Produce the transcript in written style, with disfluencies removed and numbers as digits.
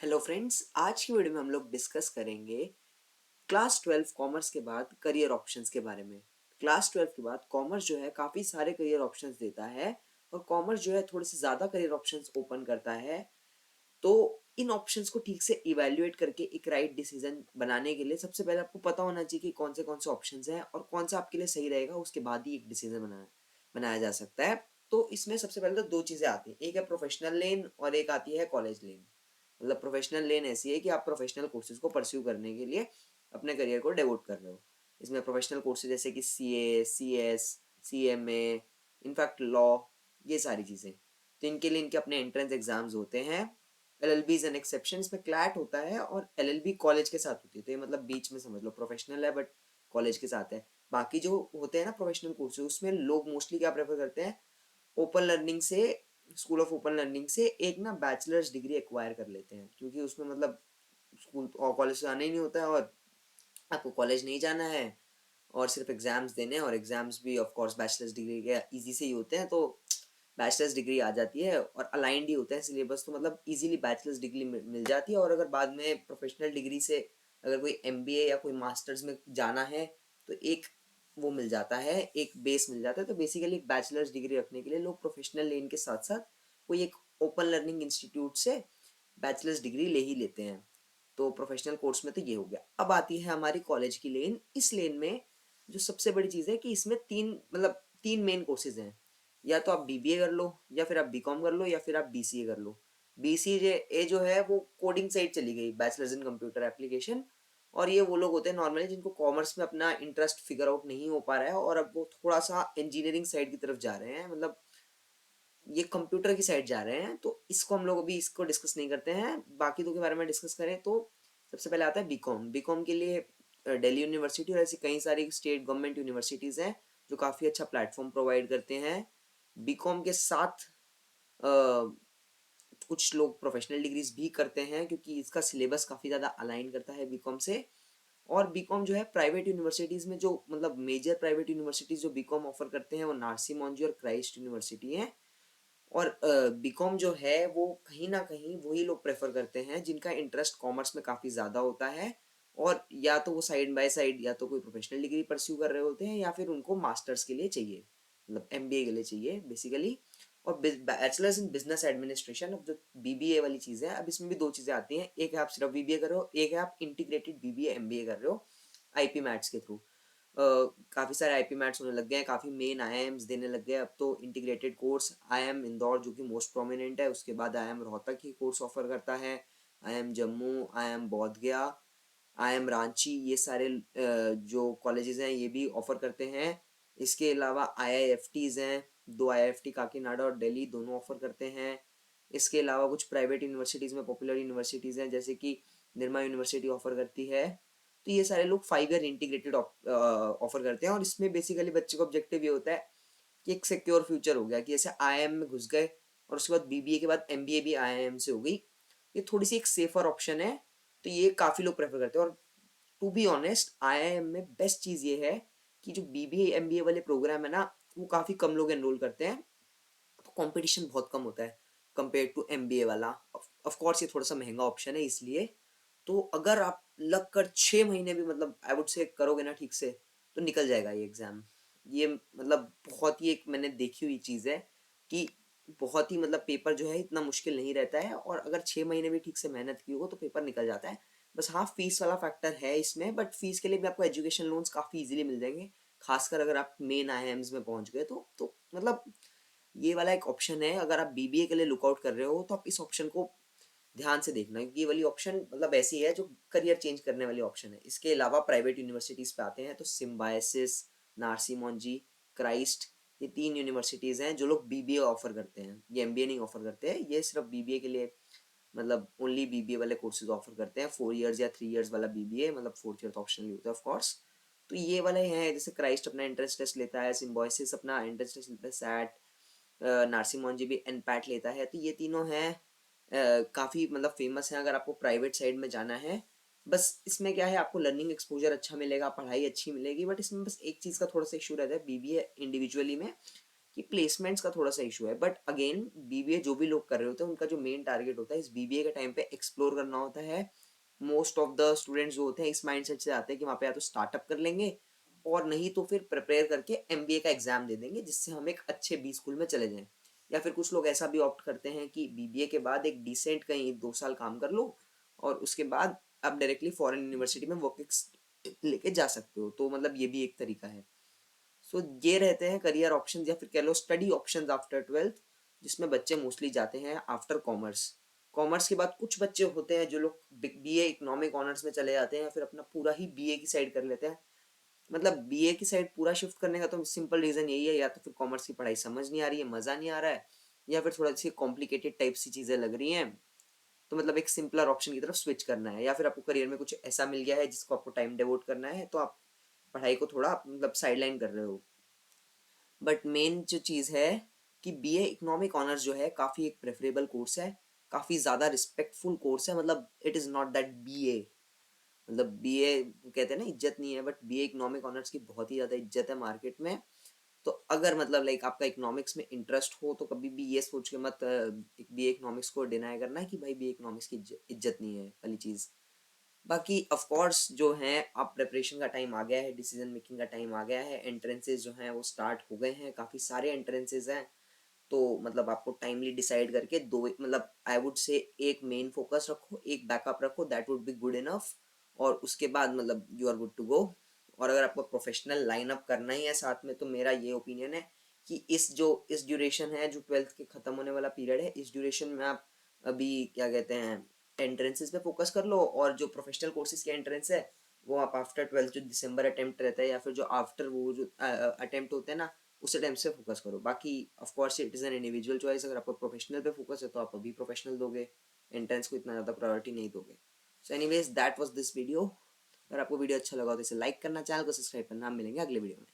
Hello friends, आज की video में हम लोग डिस्कस करेंगे क्लास 12 कॉमर्स के बाद करियर ऑप्शंस के बारे में। क्लास 12 के बाद कॉमर्स जो है काफ़ी सारे करियर ऑप्शंस देता है और कॉमर्स जो है थोड़े से ज़्यादा करियर ऑप्शंस ओपन करता है। तो इन ऑप्शंस को ठीक से इवैल्यूएट करके एक राइट डिसीजन बनाने के लिए सबसे पहले आपको पता होना चाहिए कि कौन से ऑप्शंस हैं और कौन सा आपके लिए सही रहेगा, उसके बाद ही एक डिसीजन बनाया जा सकता है। तो इसमें सबसे पहले तो दो चीज़ें आती हैं, एक है प्रोफेशनल लेन और एक आती है कॉलेज लेन। मतलब प्रोफेशनल लेन ऐसी है कि आप प्रोफेशनल कोर्सेज को परस्यू करने के लिए अपने करियर को डेवोट कर रहे हो। इसमें प्रोफेशनल कोर्सेज जैसे कि CA, CS, CMA, in fact law, ये सारी चीज़ें। तो इनके लिए इनके अपने एंट्रेंस एग्जाम्स होते हैं। LLB इज एन एक्सेप्शन, इसमें क्लैट होता है और LLB कॉलेज के साथ होती है। तो ये मतलब बीच में समझ लो प्रोफेशनल है बट कॉलेज के साथ है। बाकी जो होते हैं ना प्रोफेशनल कोर्सेज, उसमें लोग मोस्टली क्या प्रेफर करते हैं, ओपन लर्निंग से, स्कूल ऑफ ओपन लर्निंग से एक ना बैचलर्स डिग्री एक्वायर कर लेते हैं, क्योंकि उसमें मतलब स्कूल और कॉलेज से आना ही नहीं होता है और आपको कॉलेज नहीं जाना है और सिर्फ एग्जाम्स देने हैं, और एग्जाम्स भी ऑफ कोर्स बैचलर्स डिग्री के इजी से ही होते हैं। तो बैचलर्स डिग्री आ जाती है और अलाइंड ही होता है सिलेबस, तो मतलब इजीली बैचलर्स डिग्री मिल जाती है। और अगर बाद में प्रोफेशनल डिग्री से अगर कोई MBA या कोई मास्टर्स में जाना है तो एक वो मिल जाता है, एक बेस मिल जाता है। तो बेसिकली एक बैचलर्स डिग्री रखने के लिए लोग प्रोफेशनल लेन के साथ साथ कोई एक ओपन लर्निंग इंस्टीट्यूट से बैचलर्स डिग्री ले ही लेते हैं। तो प्रोफेशनल कोर्स में तो ये हो गया। अब आती है हमारी कॉलेज की लेन। इस लेन में जो सबसे बड़ी चीज़ है कि इसमें तीन मेन कोर्सेज हैं। या तो आप BBA कर लो, या फिर आप BCom कर लो, या फिर आप BCA कर लो। BCA जो है वो कोडिंग साइड चली गई, बैचलर्स इन कंप्यूटर एप्लीकेशन। और ये वो लोग होते हैं नॉर्मली जिनको कॉमर्स में अपना इंटरेस्ट फिगर आउट नहीं हो पा रहा है और अब वो थोड़ा सा इंजीनियरिंग साइड की तरफ जा रहे हैं, मतलब ये कंप्यूटर की साइड जा रहे हैं। तो इसको हम लोग अभी इसको डिस्कस नहीं करते हैं, बाकी दो के बारे में डिस्कस करें तो सबसे पहले आता है BCom के लिए दिल्ली यूनिवर्सिटी और ऐसी कई सारी स्टेट गवर्नमेंट यूनिवर्सिटीज़ हैं जो काफ़ी अच्छा प्लेटफॉर्म प्रोवाइड करते हैं। BCom के साथ अ, कुछ लोग प्रोफेशनल डिग्रीज भी करते हैं क्योंकि इसका सिलेबस काफ़ी ज़्यादा अलाइन करता है BCom से। और BCom जो है प्राइवेट यूनिवर्सिटीज़ में, जो मतलब मेजर प्राइवेट यूनिवर्सिटीज़ जो BCom ऑफर करते हैं वो नार्सी मॉन्जी और क्राइस्ट यूनिवर्सिटी हैं। और BCom जो है वो कहीं ना कहीं वही लोग प्रेफर करते हैं जिनका इंटरेस्ट कॉमर्स में काफ़ी ज़्यादा होता है, और या तो वो साइड बाय साइड या तो कोई प्रोफेशनल डिग्री परस्यू कर रहे होते हैं या फिर उनको मास्टर्स के लिए चाहिए, मतलब MBA के लिए चाहिए बेसिकली। और बैचलर्स इन बिजनेस एडमिनिस्ट्रेशन, अब जो BBA वाली चीज़ है, अब इसमें भी दो चीज़ें आती हैं, एक है आप सिर्फ BBA कर रहे हो, एक है आप इंटीग्रेटेड BBA MBA कर रहे हो IP मैट्स के थ्रू। काफ़ी सारे IP मैट्स होने लग गए हैं, काफ़ी मेन IIMs देने लग गए अब तो इंटीग्रेटेड कोर्स। IIM इंदौर जो कि मोस्ट प्रोमिनेंट है, उसके बाद IIM रोहतक ही कोर्स ऑफर करता है, IIM जम्मू, IIM बोध गया, IIM रांची, ये सारे जो कॉलेजेस हैं ये भी ऑफर करते हैं। इसके अलावा IIFTs हैं, दो IIFT काकीनाडा और दिल्ली दोनों ऑफर करते हैं। इसके अलावा कुछ प्राइवेट यूनिवर्सिटीज़ में पॉपुलर यूनिवर्सिटीज़ हैं जैसे कि निर्मा यूनिवर्सिटी ऑफर करती है। तो ये सारे लोग 5 ईयर इंटीग्रेटेड ऑफर करते हैं और इसमें बेसिकली बच्चे का ऑब्जेक्टिव ये होता है कि एक सिक्योर फ्यूचर हो गया, कि जैसे IIM में घुस गए और उसके बाद BBA के बाद MBA भी IIM से हो गई। ये थोड़ी सी एक सेफर ऑप्शन है, तो ये काफ़ी लोग प्रेफर करते हैं। और टू बी ऑनेस्ट IIM में बेस्ट चीज़ ये है कि जो BBA MBA वाले प्रोग्राम है ना, वो काफ़ी कम लोग एनरोल करते हैं, तो कंपटीशन बहुत कम होता है कंपेयर टू MBA वाला। ऑफ कोर्स ये थोड़ा सा महंगा ऑप्शन है इसलिए। तो अगर आप लग कर 6 महीने भी मतलब आई वुड से करोगे ना ठीक से, तो निकल जाएगा ये एग्ज़ाम। ये मतलब बहुत ही एक मैंने देखी हुई चीज़ है कि बहुत ही मतलब पेपर जो है इतना मुश्किल नहीं रहता है, और अगर 6 महीने भी ठीक से मेहनत की हो तो पेपर निकल जाता है। बस हाँ, फीस वाला फैक्टर है इसमें, बट फीस के लिए भी आपको एजुकेशन लोन्स काफ़ी इजीली मिल जाएंगे, खासकर अगर आप मेन IIMs में पहुंच गए तो मतलब ये वाला एक ऑप्शन है। अगर आप BBA के लिए लुकआउट कर रहे हो तो आप इस ऑप्शन को ध्यान से देखना, क्योंकि ये वाली ऑप्शन मतलब ऐसी है जो करियर चेंज करने वाली ऑप्शन है। इसके अलावा प्राइवेट यूनिवर्सिटीज़ पे आते हैं तो सिम्बायसिस, नार्सी मॉन्जी, क्राइस्ट, ये 3 यूनिवर्सिटीज़ हैं जो लोग BBA ऑफर करते हैं। ये MBA नहीं ऑफर करते हैं, ये सिर्फ BBA के लिए, मतलब ओनली BBA वाले कोर्सेज ऑफर करते हैं। 4 इयर्स या 3 इयर्स वाला BBA, मतलब फोर्थ ईयर तो ऑप्शनली होता है ऑफ कोर्स। तो ये वाले हैं, जैसे क्राइस्ट अपना एंट्रेंस टेस्ट लेता है, सिम्बॉयसिस अपना एंट्रेंस टेस्ट लेता है SAT, नार्सी मॉन्जी भी NPAT लेता है। तो ये तीनों हैं काफ़ी मतलब फेमस है अगर आपको प्राइवेट साइड में जाना है। बस इसमें क्या है, आपको लर्निंग एक्सपोजर अच्छा मिलेगा, पढ़ाई अच्छी मिलेगी, बट इसमें बस एक चीज़ का थोड़ा सा इशू रहता है BBA इंडिविजुअली में, कि प्लेसमेंट्स का थोड़ा सा इशू है। बट अगेन बीबीए जो भी लोग कर रहे होते हैं उनका जो मेन टारगेट होता है इस बीबीए के टाइम पे एक्सप्लोर करना होता है। मोस्ट ऑफ द स्टूडेंट्स जो होते हैं इस माइंडसेट से आते हैं कि वहाँ पे या तो स्टार्टअप कर लेंगे और नहीं तो फिर प्रिपेयर करके एमबीए का एग्जाम दे देंगे जिससे हम एक अच्छे बी स्कूल में चले जाएं। या फिर कुछ लोग ऐसा भी ऑप्ट करते हैं कि बीबीए के बाद एक डिसेंट कहीं 2 साल काम कर लो और उसके बाद आप डायरेक्टली फॉरेन यूनिवर्सिटी में वर्क लेके जा सकते हो। तो मतलब ये भी एक तरीका है। सो ये रहते हैं करियर ऑप्शंस या फिर कह लो स्टडी ऑप्शंस आफ्टर ट्वेल्थ, जिसमें बच्चे मोस्टली जाते हैं आफ्टर कॉमर्स। कॉमर्स के बाद कुछ बच्चे होते हैं जो लोग बीए इकोनॉमिक ऑनर्स में चले जाते हैं या फिर अपना पूरा ही बीए की साइड कर लेते हैं। मतलब बीए की साइड पूरा शिफ्ट करने का तो सिंपल रीज़न यही है, या तो फिर कॉमर्स की पढ़ाई समझ नहीं आ रही है, मज़ा नहीं आ रहा है, या फिर थोड़ा सी कॉम्प्लिकेटेड टाइप सी चीज़ें लग रही हैं, तो मतलब एक सिंपलर ऑप्शन की तरफ स्विच करना है। या फिर आपको करियर में कुछ ऐसा मिल गया है जिसको आपको टाइम डिवोट करना है तो आप पढ़ाई को थोड़ा मतलब साइडलाइन कर रहे हो। बट मेन जो चीज़ है कि बीए इकोनॉमिक ऑनर्स जो है काफ़ी एक प्रेफरेबल कोर्स है, काफ़ी ज़्यादा रिस्पेक्टफुल कोर्स है। मतलब it is not that BA, मतलब बीए कहते हैं ना इज्जत नहीं है, बट बीए इकोनॉमिक ऑनर्स की बहुत ही ज़्यादा इज्जत है मार्केट में। तो अगर मतलब लाइक आपका इकोनॉमिक्स में इंटरेस्ट हो तो कभी भी ये सोच के मत बीए इकोनॉमिक्स को डिनाई करना है कि भाई बीए इकोनॉमिक्स की इज्जत नहीं है वाली चीज़। बाकी ऑफ कोर्स जो है अब प्रिपरेशन का टाइम आ गया है, डिसीजन मेकिंग का टाइम आ गया है, एंट्रेंसेस जो हैं वो स्टार्ट हो गए हैं, काफ़ी सारे एंट्रेंसेस हैं। तो मतलब आपको टाइमली डिसाइड करके दो मतलब आई वुड से एक मेन फोकस रखो, एक बैकअप रखो, that would be good enough. और उसके बाद मतलब you are good to go. और अगर आपको प्रोफेशनल लाइनअप करना ही है साथ में तो मेरा ये ओपिनियन है कि इस ड्यूरेशन है जो ट्वेल्थ के ख़त्म होने वाला पीरियड है, इस ड्यूरेशन में आप अभी क्या कहते हैं एंट्रेंसेस पे फोकस कर लो, और जो प्रोफेशनल कोर्सेज के एंट्रेंस है वो आप आफ्टर ट्वेल्थ जो दिसंबर अटेम्प्ट रहता है या फिर जो आफ्टर वो जो अटेम्प्ट होते हैं ना उस टाइम से फोकस करो। बाकी of course it is an individual choice, अगर आपको प्रोफेशनल पे फोकस है तो आप अभी प्रोफेशनल दोगे, एंट्रेंस को इतना ज़्यादा प्रायोरिटी नहीं दोगे। So anyways that was this video. अगर आपको वीडियो अच्छा लगा हो तो इसे लाइक करना, चैनल को सब्सक्राइब करना। हम मिलेंगे अगले वीडियो में।